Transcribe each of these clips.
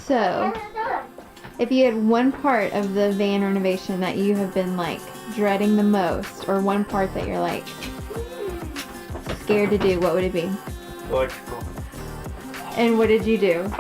So, if you had one part of the van renovation that you have been like dreading the most, or one part that you're like scared to do, what would it be? Electrical. And what did you do?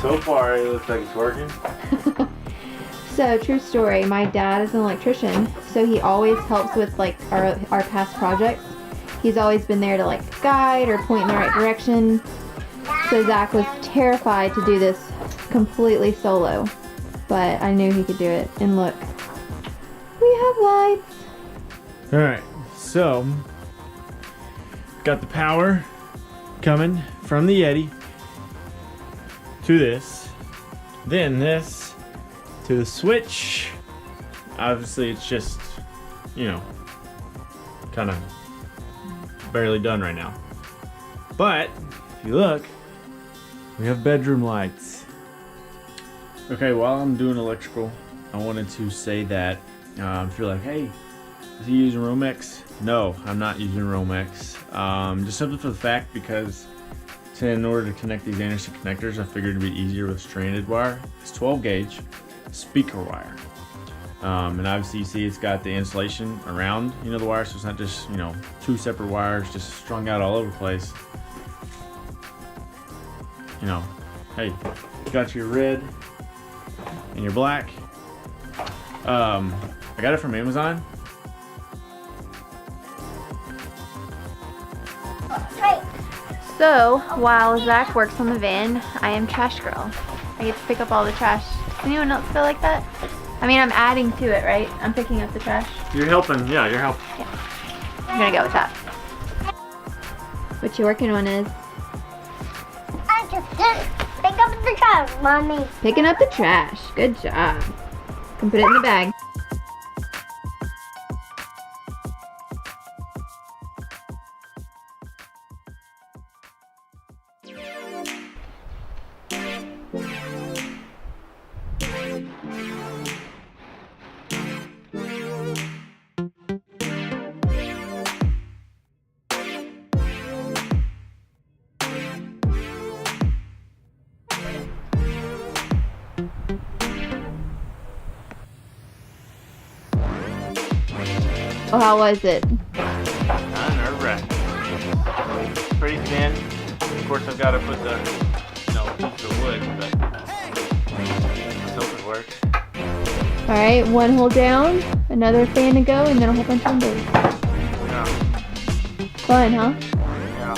So far, it looks like it's working. So, true story, my dad is an electrician, so he always helps with like our past projects. He's always been there to like guide or point in the right direction. So Zach was terrified to do this completely solo, but I knew he could do it. And look, we have lights. Alright, so got the power coming from the Yeti to this, then this to the switch. Obviously it's just, you know, kind of barely done right now, but if you look, we have bedroom lights. Okay, while I'm doing electrical, I wanted to say that if you're like, hey, is he using Romex? No, I'm not using Romex. Just simply for the fact because in order to connect these Anderson connectors, I figured it'd be easier with stranded wire. It's 12 gauge speaker wire. And obviously you see it's got the insulation around, you know, the wire, so it's not just, you know, two separate wires just strung out all over the place. You know, hey, you got your red and your black. I got it from Amazon. So, while Zach works on the van, I am trash girl. I get to pick up all the trash. Does anyone else feel like that? I mean, I'm adding to it, right? I'm picking up the trash. You're helping, yeah, you're helping. Yeah. I'm gonna go with that. What you working on is? I just pick up the trash, Mommy. Picking up the trash. Good job. You can put it in the bag. Oh, how was it? Nerve-wracking. Pretty thin. Of course, I've got to put the, you know, piece of wood, but let's hope it works. All right, one hole down, another fan to go, and then a whole bunch of windows. Yeah. Fun, huh? Yeah.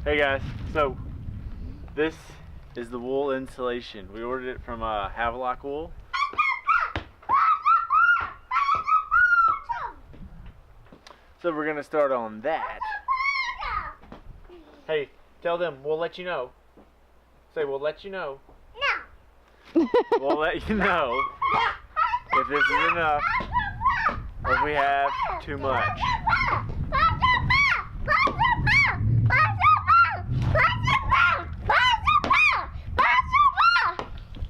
Hey guys, so this is the wool insulation. We ordered it from Havelock Wool. So we're gonna start on that. Hey, tell them we'll let you know. Say we'll let you know. No. We'll let you know if this is enough or if we have too much.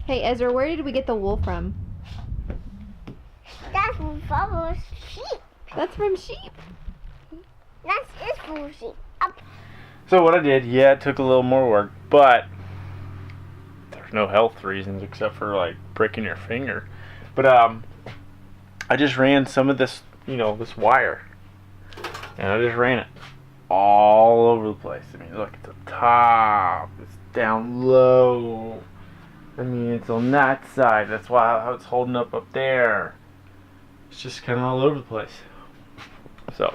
Hey, Ezra, where did we get the wool from? That's from sheep. That's from sheep. That is from sheep. Up. So what I did, yeah, it took a little more work, but there's no health reasons except for like pricking your finger. But I just ran some of this, you know, this wire, and I just ran it all over the place. I mean, look at the top, it's down low. I mean, it's on that side. That's why how it's holding up there. it's just kind of all over the place. So,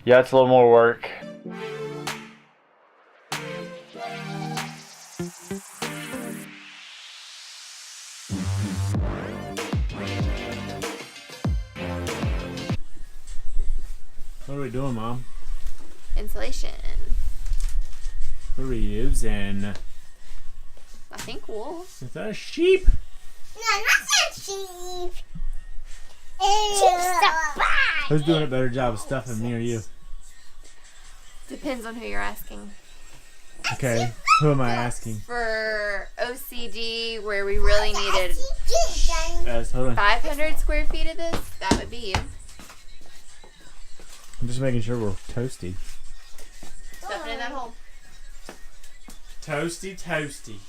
yeah, it's a little more work. What are we doing, Mom? Insulation. What are we using? I think wool. Is that a sheep? No, not sheep. Sheep's the bag. Who's doing a better job of stuffing, me or you? Depends on who you're asking. Okay, who am I asking? For OCD, where we really needed Hold on. 500 square feet of this, that would be you. I'm just making sure we're toasty. Stuff it in that hole. Toasty, toasty.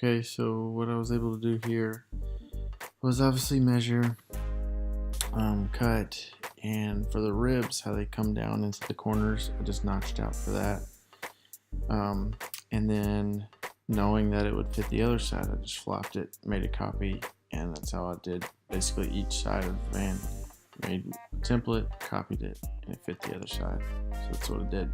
Okay, so what I was able to do here was obviously measure, cut, and for the ribs, how they come down into the corners, I just notched out for that. And then knowing that it would fit the other side, I just flopped it, made a copy, and that's how I did basically each side of the van. Made a template, copied it, and it fit the other side. So that's what it did.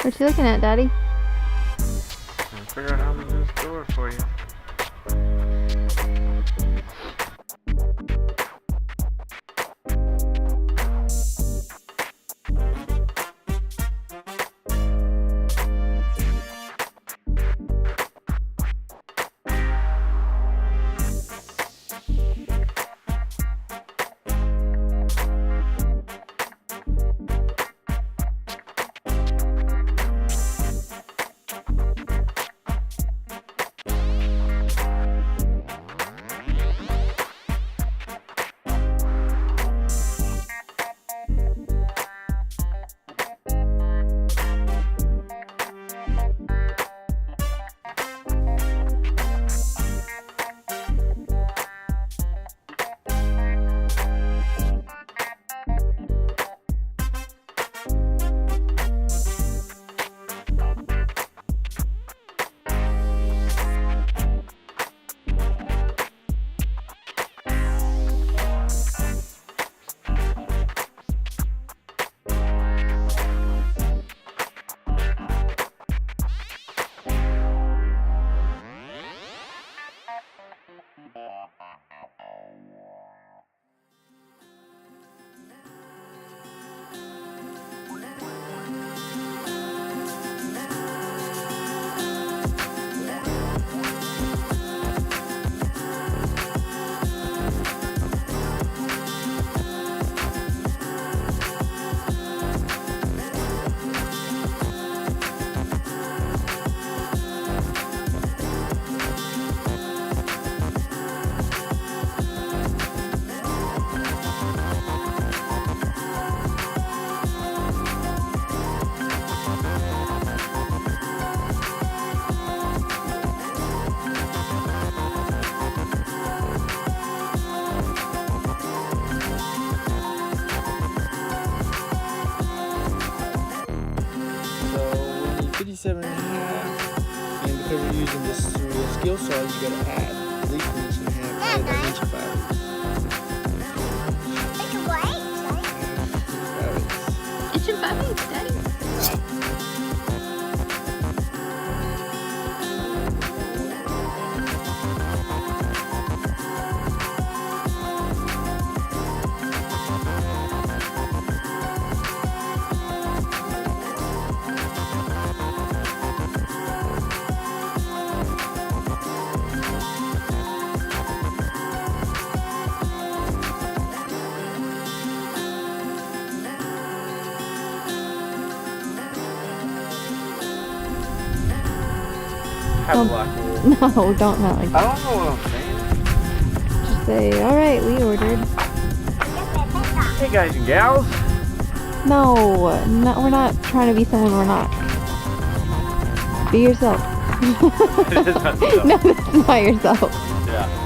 What you looking at, Daddy? Trying to figure out how to do this door for you. because we're using this real skill saw, you gotta add leaf leech and have an inch of fabrics. Like a what? It's your puppy, Daddy. Havelock Wool. No, don't not like I don't know what I'm saying. Just say, all right, we ordered. Hey guys and gals. No, we're not trying to be someone we're not. Be yourself. It is not No, that's not yourself. Yeah.